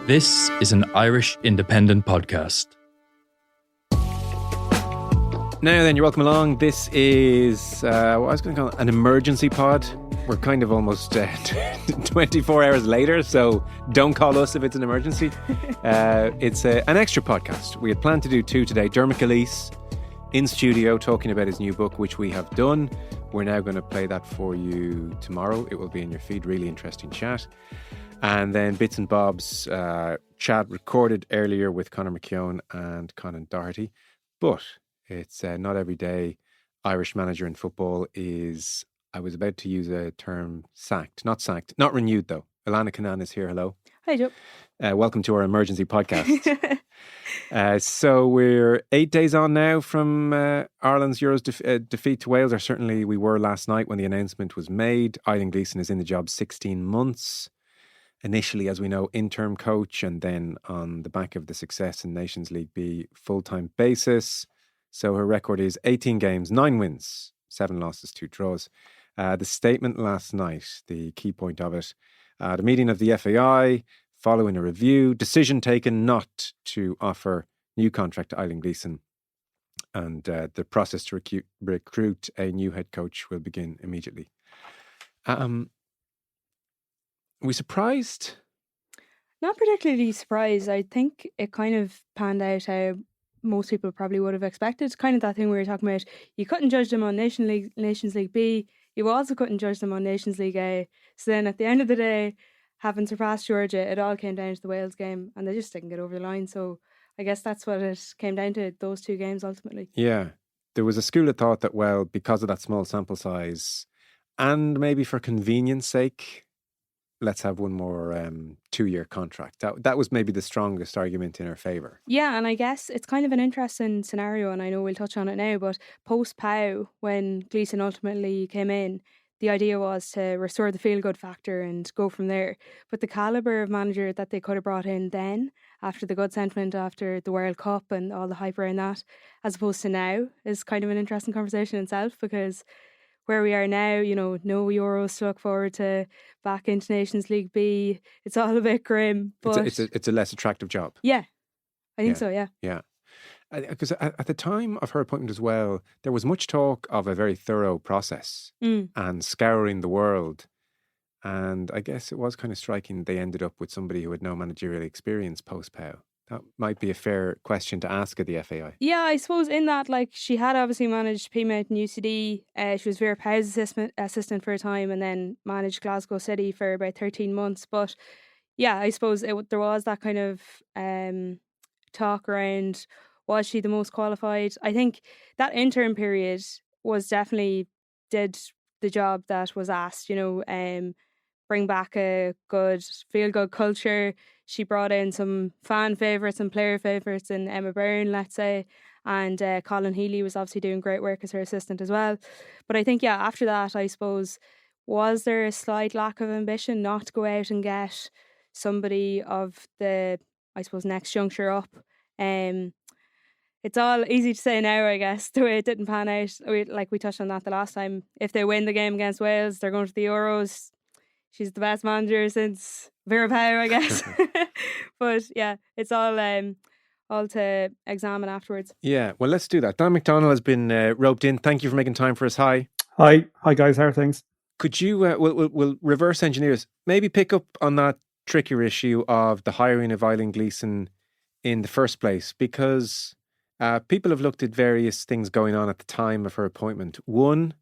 This is an Irish independent podcast. Now then, you're welcome along. This is what I was going to call an emergency pod. We're kind of almost 24 hours later, so don't call us if it's an emergency. It's an extra podcast. We had planned to do two today. Dermot Gleeson in studio talking about his new book, which we have done. We're now going to play that for you tomorrow. It will be in your feed. Really interesting chat. And then bits and bobs chat recorded earlier with Conor McKeown and Conan Doherty. But it's not every day Irish manager in football is, I was about to use a term, sacked. Not renewed though. Alanna Cunnane is here. Hello. Hi, Joe. Welcome to our emergency podcast. So we're 8 days on now from Ireland's Euros defeat to Wales, or certainly we were last night when the announcement was made. Eileen Gleeson is in the job 16 months. Initially, as we know, interim coach, and then on the back of the success in Nations League B, full-time basis. So her record is 18 games, 9 wins, 7 losses, 2 draws. The statement last night, the key point of it, the meeting of the FAI, following a review, decision taken not to offer new contract to Eileen Gleeson, and the process to recruit a new head coach will begin immediately. Are we surprised? Not particularly surprised. I think it kind of panned out how most people probably would have expected. It's kind of that thing we were talking about. You couldn't judge them on Nations League B. You also couldn't judge them on Nations League A. So then at the end of the day, having surpassed Georgia, it all came down to the Wales game, and they just didn't get over the line. So I guess that's what it came down to, those two games ultimately. Yeah. There was a school of thought that, well, because of that small sample size, and maybe for convenience sake, let's have one more 2-year contract. That was maybe the strongest argument in her favour. Yeah, and I guess it's kind of an interesting scenario, and I know we'll touch on it now, but post-POW, when Gleeson ultimately came in, the idea was to restore the feel-good factor and go from there. But the calibre of manager that they could have brought in then, after the good sentiment, after the World Cup and all the hype around that, as opposed to now, is kind of an interesting conversation in itself, because where we are now, you know, no Euros to look forward to, back into Nations League B. It's all a bit grim. But it's a less attractive job. Yeah, I think so, yeah. Yeah. Because at the time of her appointment as well, there was much talk of a very thorough process and scouring the world. And I guess it was kind of striking they ended up with somebody who had no managerial experience post-POW. That might be a fair question to ask at the FAI. Yeah, I suppose in that, like, she had obviously managed Peamount and UCD. She was Vera Pauw's assistant for a time, and then managed Glasgow City for about 13 months. But yeah, I suppose there was that kind of talk around, was she the most qualified? I think that interim period was definitely did the job that was asked, you know, bring back a good, feel-good culture. She brought in some fan favourites and player favourites in Emma Byrne, let's say, and Colin Healy was obviously doing great work as her assistant as well. But I think, yeah, after that, I suppose, was there a slight lack of ambition not to go out and get somebody of the, I suppose, next juncture up? It's all easy to say now, I guess, the way it didn't pan out. We touched on that the last time. If they win the game against Wales, they're going to the Euros. She's the best manager since Vera Pauw, I guess. But yeah, it's all to examine afterwards. Yeah, well, let's do that. Dan McDonnell has been roped in. Thank you for making time for us. Hi. Hi guys, how are things? Could you, we'll reverse engineers, maybe pick up on that trickier issue of the hiring of Eileen Gleeson in the first place, because people have looked at various things going on at the time of her appointment. One,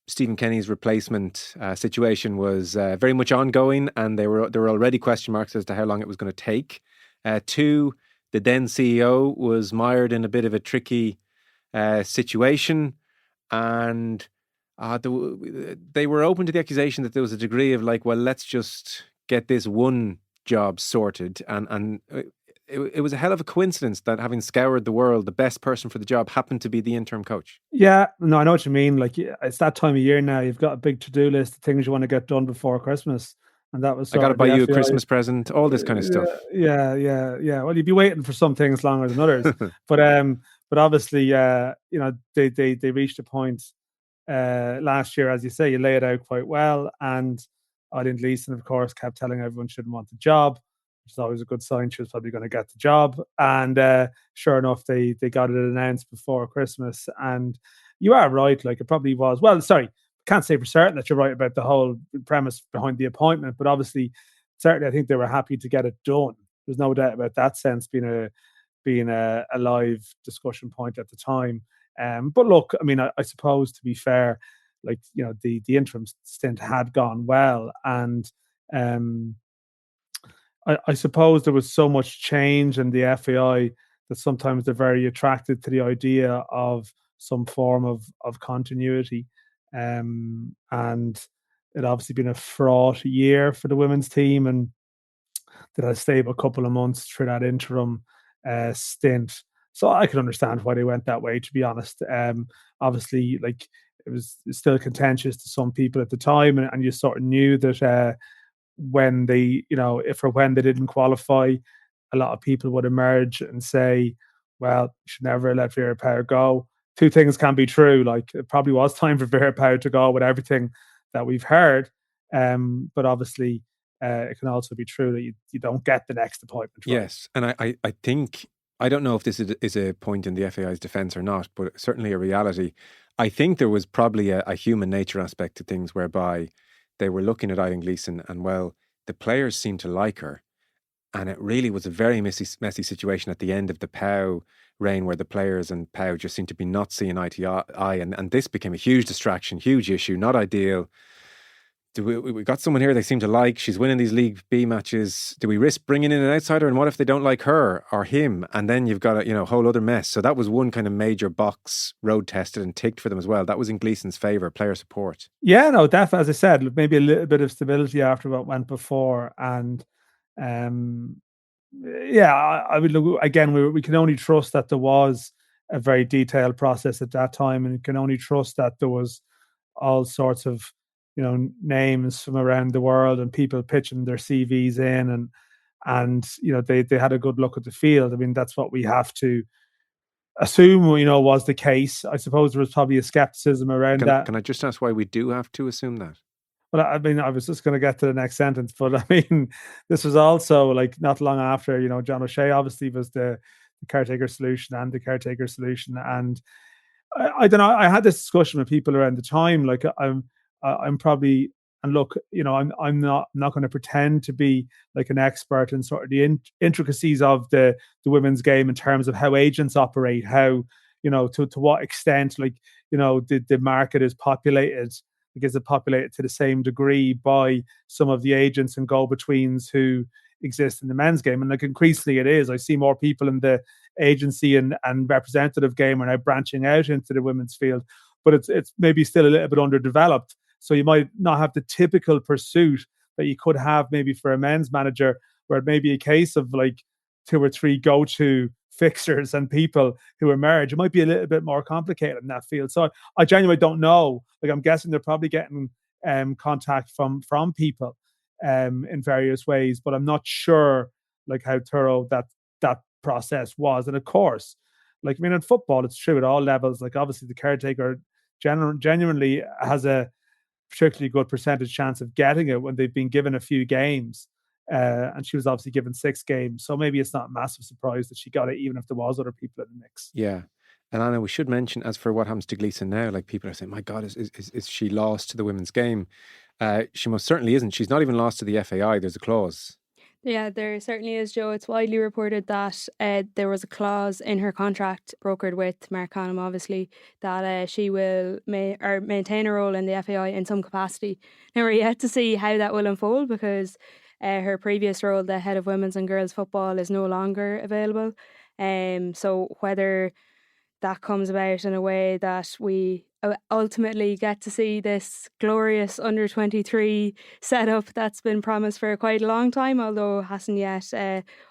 Stephen Kenny's replacement situation was very much ongoing, and there were already question marks as to how long it was going to take. 2, the then CEO was mired in a bit of a tricky situation, and they were open to the accusation that there was a degree of like, well, let's just get this one job sorted, and it was a hell of a coincidence that, having scoured the world, the best person for the job happened to be the interim coach. Yeah, no, I know what you mean. Like, it's that time of year now. You've got a big to-do list of things you want to get done before Christmas. And that was I got to buy you a Christmas present, all this kind of stuff. Yeah. Well, you'd be waiting for some things longer than others. But obviously, they reached a point last year, as you say, you lay it out quite well. And Eileen Gleeson, of course, kept telling everyone she didn't want the job. which is always a good sign she was probably going to get the job. And sure enough, they got it announced before Christmas. And you are right, like it probably was. Well, sorry, can't say for certain that you're right about the whole premise behind the appointment, but obviously, certainly, I think they were happy to get it done. There's no doubt about that sense being a live discussion point at the time. But look, I mean, I suppose to be fair, like, you know, the interim stint had gone well, and I suppose there was so much change in the FAI that sometimes they're very attracted to the idea of some form of continuity. And it obviously been a fraught year for the women's team, and they had to stay a couple of months through that interim stint. So I can understand why they went that way, to be honest. Obviously, like, it was still contentious to some people at the time, and you sort of knew that when they, you know, if or when they didn't qualify, a lot of people would emerge and say, well, you should never let Vera Pauw go. Two things can be true. Like, it probably was time for Vera Pauw to go with everything that we've heard. But obviously, it can also be true that you don't get the next appointment. Right? Yes. And I think, I don't know if this is a point in the FAI's defence or not, but certainly a reality. I think there was probably a human nature aspect to things whereby they were looking at Eileen Gleeson and, well, the players seemed to like her. And it really was a very messy situation at the end of the Pauw reign, where the players and Pauw just seemed to be not seeing eye to eye. And this became a huge distraction, huge issue, not ideal. We got someone here they seem to like. She's winning these League B matches. Do we risk bringing in an outsider? And what if they don't like her or him? And then you've got a whole other mess. So that was one kind of major box road tested and ticked for them as well. That was in Gleeson's favour, player support. Yeah, no, definitely. As I said, maybe a little bit of stability after what went before. And yeah, I would look again. We can only trust that there was a very detailed process at that time, and we can only trust that there was all sorts of, you know, names from around the world and people pitching their CVs in, and you know, they had a good look at the field. I mean, that's what we have to assume, you know, was the case. I suppose there was probably a skepticism around that. Can I just ask why we do have to assume that? Well, I mean, I was just going to get to the next sentence, but I mean, this was also like not long after, you know, John O'Shea obviously was the caretaker solution and the caretaker solution. And I don't know, I had this discussion with people around the time, like I'm probably, and look, you know, I'm not going to pretend to be like an expert in sort of the intricacies of the women's game in terms of how agents operate, how, you know, to what extent, like, you know, the market is populated. Like, is it populated to the same degree by some of the agents and go-betweens who exist in the men's game? And like, increasingly it is. I see more people in the agency and representative game are now branching out into the women's field, but it's maybe still a little bit underdeveloped. So you might not have the typical pursuit that you could have maybe for a men's manager, where it may be a case of like 2 or 3 go-to fixers and people who emerge. It might be a little bit more complicated in that field. So I genuinely don't know. Like, I'm guessing they're probably getting contact from people in various ways, but I'm not sure like how thorough that process was. And of course, like, I mean, in football, it's true at all levels. Like, obviously the caretaker genuinely has a particularly good percentage chance of getting it when they've been given a few games. And she was obviously given 6 games. So maybe it's not a massive surprise that she got it, even if there was other people in the mix. Yeah. And Anna, we should mention, as for what happens to Gleeson now, like, people are saying, my God, is she lost to the women's game? She most certainly isn't. She's not even lost to the FAI. There's a clause. Yeah, there certainly is, Joe. It's widely reported that there was a clause in her contract, brokered with Mark Conham, obviously, that she will maintain a role in the FAI in some capacity. Now, we're yet to see how that will unfold, because her previous role, the head of women's and girls football, is no longer available. So whether that comes about in a way that we ultimately get to see this glorious under-23 setup that's been promised for quite a long time, although hasn't yet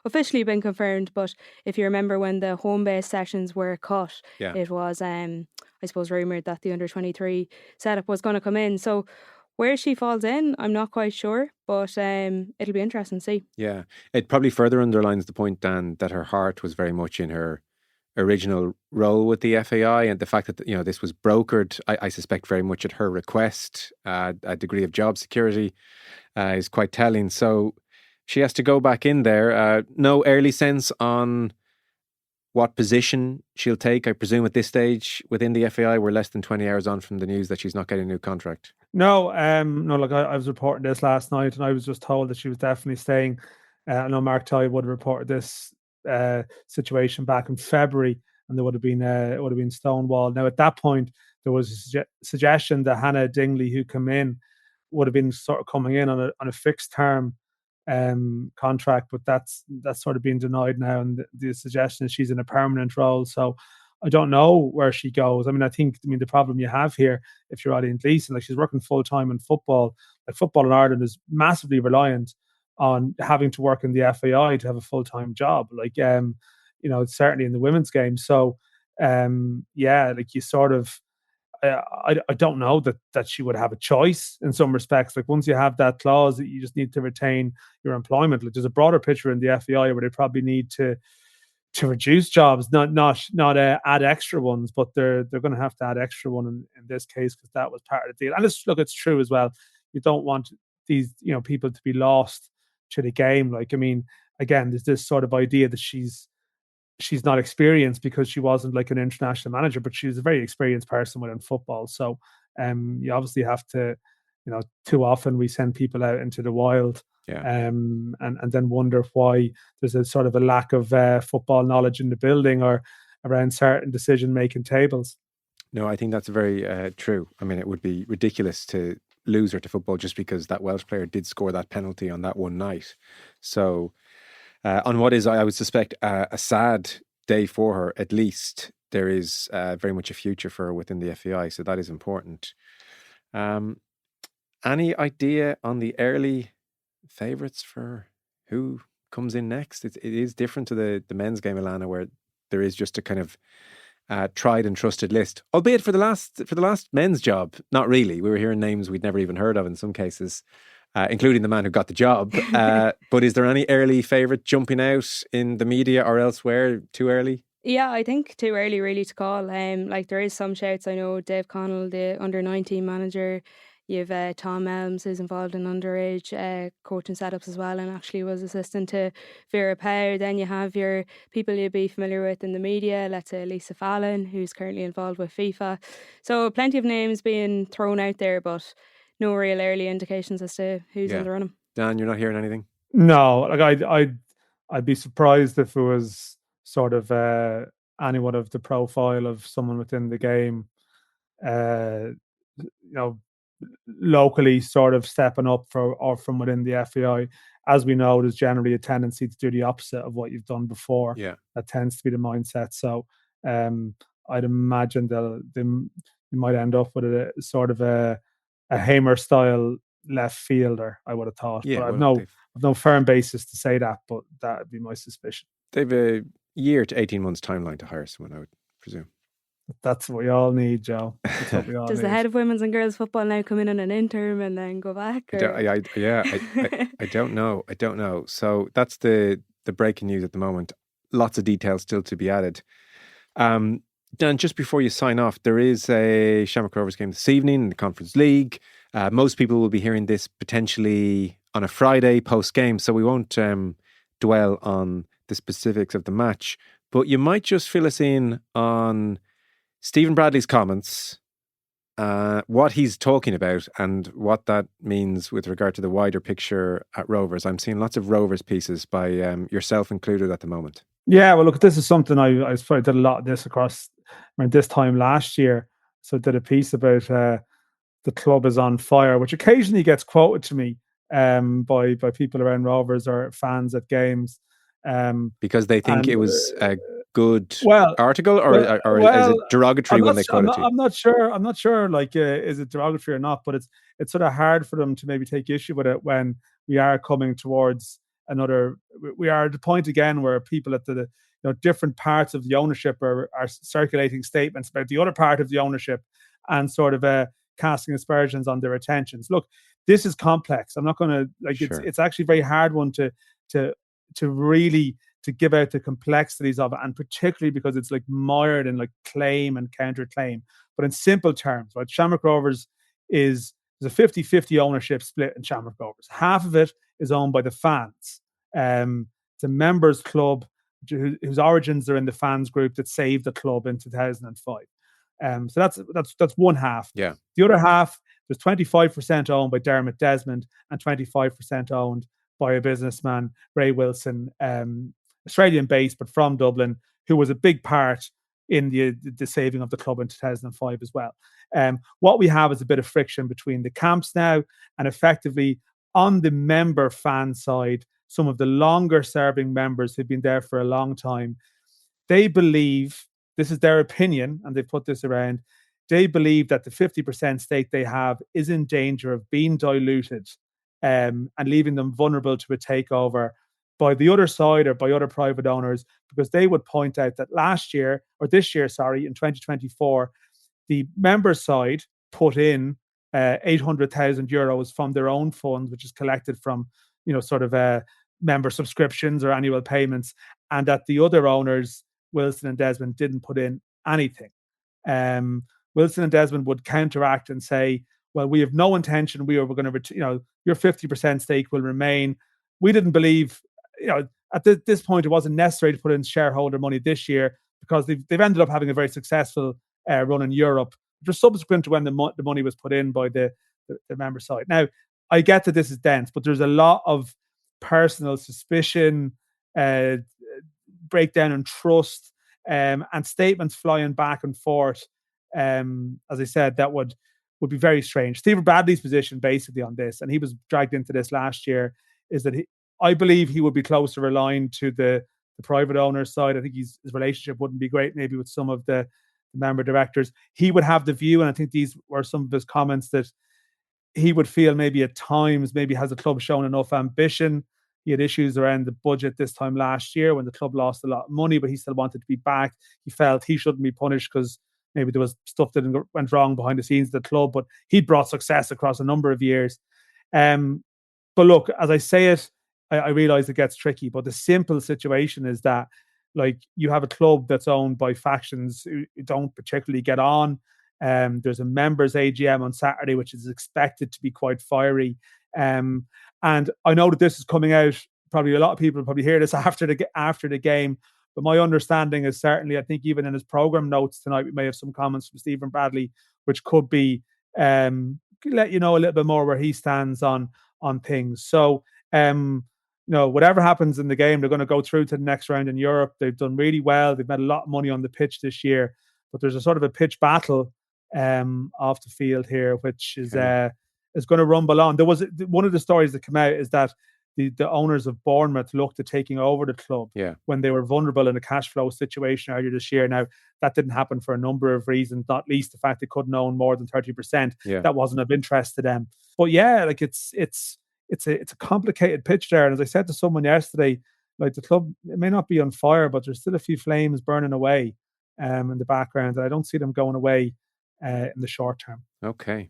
officially been confirmed. But if you remember, when the home-based sessions were cut, it was, I suppose, rumoured that the under-23 setup was going to come in. So where she falls in, I'm not quite sure, but it'll be interesting to see. Yeah, it probably further underlines the point, Dan, that her heart was very much in her original role with the FAI, and the fact that, you know, this was brokered, I suspect very much at her request. A degree of job security is quite telling. So she has to go back in there. No early sense on what position she'll take. I presume at this stage within the FAI, we're less than 20 hours on from the news that she's not getting a new contract. No, look, I was reporting this last night, and I was just told that she was definitely staying. I know Mark Tye would have reported this situation back in February, and there would have been stonewalled. Now, at that point, there was a suggestion that Hannah Dingley, who came in, would have been sort of coming in on a fixed term contract, but that's sort of been denied now, and the suggestion is she's in a permanent role. So I don't know where she goes. I mean, the problem you have here, if you're Eileen Gleeson, like, she's working full time in football. Like, football in Ireland is massively reliant on having to work in the FAI to have a full time job. Like, certainly in the women's game. So, like, you sort of. I don't know that she would have a choice in some respects. Like, once you have that clause that you just need to retain your employment, like, there's a broader picture in the FAI where they probably need to reduce jobs, not add extra ones, but they're going to have to add extra one in this case, because that was part of the deal. And it's true as well. You don't want these people to be lost to the game. Like, I mean, again, there's this sort of idea that she's not experienced because she wasn't like an international manager, but she was a very experienced person within football. So you obviously have to, too often we send people out into the wild, and then wonder why there's a sort of a lack of football knowledge in the building or around certain decision-making tables. No, I think that's very true. I mean, it would be ridiculous to lose her to football just because that Welsh player did score that penalty on that one night. So on what is, I would suspect, a sad day for her, at least, there is very much a future for her within the FAI. So that is important. Any idea on the early favourites for who comes in next? It is different to the men's game, Alanna, where there is just a kind of tried and trusted list, albeit for the last men's job. Not really. We were hearing names we'd never even heard of in some cases, including the man who got the job. But is there any early favourite jumping out in the media or elsewhere? Too early? Yeah, I think too early really to call. Like, there is some shouts. I know Dave Connell, the under-19 manager. You have Tom Elms, who's involved in underage coaching setups as well, and actually was assistant to Vera Pauw. Then you have your people you'd be familiar with in the media, let's say Lisa Fallon, who's currently involved with FIFA. So plenty of names being thrown out there, but no real early indications as to who's in the running. Dan, you're not hearing anything? No, like I'd be surprised if it was sort of anyone of the profile of someone within the game, locally sort of stepping up or from within the FAI. As we know, there's generally a tendency to do the opposite of what you've done before. Yeah, that tends to be the mindset. So I'd imagine you might end up with a sort of a Hamer style left fielder, I would have thought. Yeah, but I've no firm basis to say that, but that would be my suspicion. They've a year to 18 months timeline to hire someone, I would presume. That's what we all need, Joe. That's what we all Does need. the head of women's and girls football now come in on an interim and then go back? I don't know. So that's the breaking news at the moment. Lots of details still to be added. Dan, just before you sign off, there is a Shamrock Rovers game this evening in the Conference League. Most people will be hearing this potentially on a Friday post-game, so we won't dwell on the specifics of the match. But you might just fill us in on Stephen Bradley's comments, what he's talking about and what that means with regard to the wider picture at Rovers. I'm seeing lots of Rovers pieces by yourself included at the moment. Yeah, well, look, this is something I did a lot of this across this time last year. So I did a piece about the club is on fire, which occasionally gets quoted to me by people around Rovers or fans at games. Because they think it was a good article, or is it derogatory when they quote it? I'm not sure. Like, is it derogatory or not? But it's sort of hard for them to maybe take issue with it when we are coming towards another. We are at the point again where people at the different parts of the ownership are circulating statements about the other part of the ownership and sort of casting aspersions on their attentions. Look, this is complex. I'm not going to Sure. It's actually a very hard one to really to give out the complexities of it, and particularly because it's like mired in like claim and counterclaim. But in simple terms, right, Shamrock Rovers is a 50-50 ownership split in Shamrock Rovers. Half of it is owned by the fans. It's a members club whose origins are in the fans group that saved the club in 2005. So that's one half. Yeah. The other half, there's 25% owned by Dermot Desmond and 25% owned by a businessman, Ray Wilson, Australian-based but from Dublin, who was a big part in the saving of the club in 2005 as well. What we have is a bit of friction between the camps now, and effectively on the member fan side, some of the longer serving members who've been there for a long time, they believe, this is their opinion, and they put this around, they believe that the 50% stake they have is in danger of being diluted and leaving them vulnerable to a takeover by the other side or by other private owners, because they would point out that this year, in 2024, the member side put in €800,000 from their own funds, which is collected from, member subscriptions or annual payments, and that the other owners, Wilson and Desmond, didn't put in anything. Wilson and Desmond would counteract and say, well, we have no intention. We are going to, your 50% stake will remain. We didn't believe, at this point, it wasn't necessary to put in shareholder money this year because they've ended up having a very successful run in Europe, which was subsequent to when the money was put in by the member side. Now, I get that this is dense, but there's a lot of personal suspicion, breakdown in trust, and statements flying back and forth. As I said, that would be very strange. Stephen Bradley's position basically on this, and he was dragged into this last year, is that I believe he would be closer aligned to the private owner side. I think his relationship wouldn't be great maybe with some of the member directors. He would have the view, and I think these were some of his comments, that he would feel maybe at times, has the club shown enough ambition. He had issues around the budget this time last year when the club lost a lot of money, but he still wanted to be back. He felt he shouldn't be punished because maybe there was stuff that went wrong behind the scenes of the club, but he'd brought success across a number of years. But look, as I say it, I realise it gets tricky, but the simple situation is that, you have a club that's owned by factions who don't particularly get on. There's a members AGM on Saturday, which is expected to be quite fiery. And I know that this is coming out, probably a lot of people will probably hear this after the game, but my understanding is certainly, I think even in his programme notes tonight, we may have some comments from Stephen Bradley, which could be, let you know a little bit more where he stands on things. So, whatever happens in the game, they're going to go through to the next round in Europe. They've done really well. They've made a lot of money on the pitch this year, but there's a sort of a pitch battle off the field here, which is going to rumble on. There was one of the stories that came out is that the owners of Bournemouth looked at taking over the club when they were vulnerable in a cash flow situation earlier this year. Now, that didn't happen for a number of reasons, not least the fact they couldn't own more than 30%. That wasn't of interest to them. But it's a complicated pitch there. And as I said to someone yesterday, the club, it may not be on fire, but there's still a few flames burning away in the background. And I don't see them going away in the short term. Okay.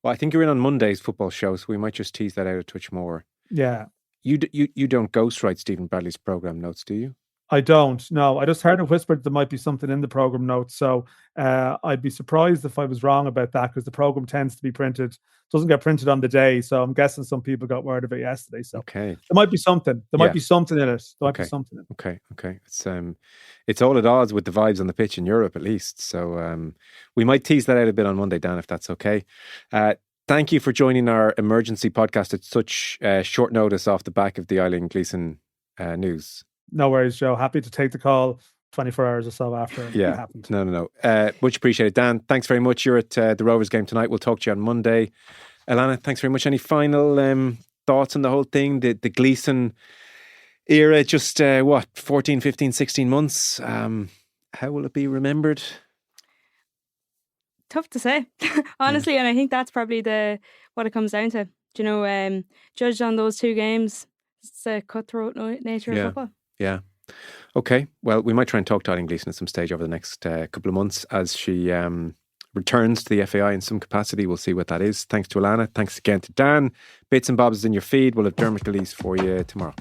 Well, I think you're in on Monday's football show, so we might just tease that out a touch more. Yeah. You don't ghostwrite Stephen Bradley's programme notes, do you? I don't. No, I just heard it whispered there might be something in the programme notes. So I'd be surprised if I was wrong about that, because the programme tends to be printed, doesn't get printed on the day. So I'm guessing some people got word of it yesterday. So there might be something. There might be something in it. There might be something in it. Okay. It's all at odds with the vibes on the pitch in Europe, at least. So we might tease that out a bit on Monday, Dan, if that's okay. Thank you for joining our emergency podcast at such short notice off the back of the Eileen Gleeson news. No worries, Joe. Happy to take the call 24 hours or so after it happened. No. Much appreciated. Dan, thanks very much. You're at the Rovers game tonight. We'll talk to you on Monday. Alanna, thanks very much. Any final thoughts on the whole thing? The Gleeson era, just 14, 15, 16 months. How will it be remembered? Tough to say, honestly, and I think that's probably what it comes down to. Judged on those two games, it's a cutthroat nature of football. Yeah. Okay. Well, we might try and talk to Eileen Gleeson at some stage over the next couple of months as she returns to the FAI in some capacity. We'll see what that is. Thanks to Alanna. Thanks again to Dan. Bits and bobs in your feed. We'll have Dermot Gleeson for you tomorrow.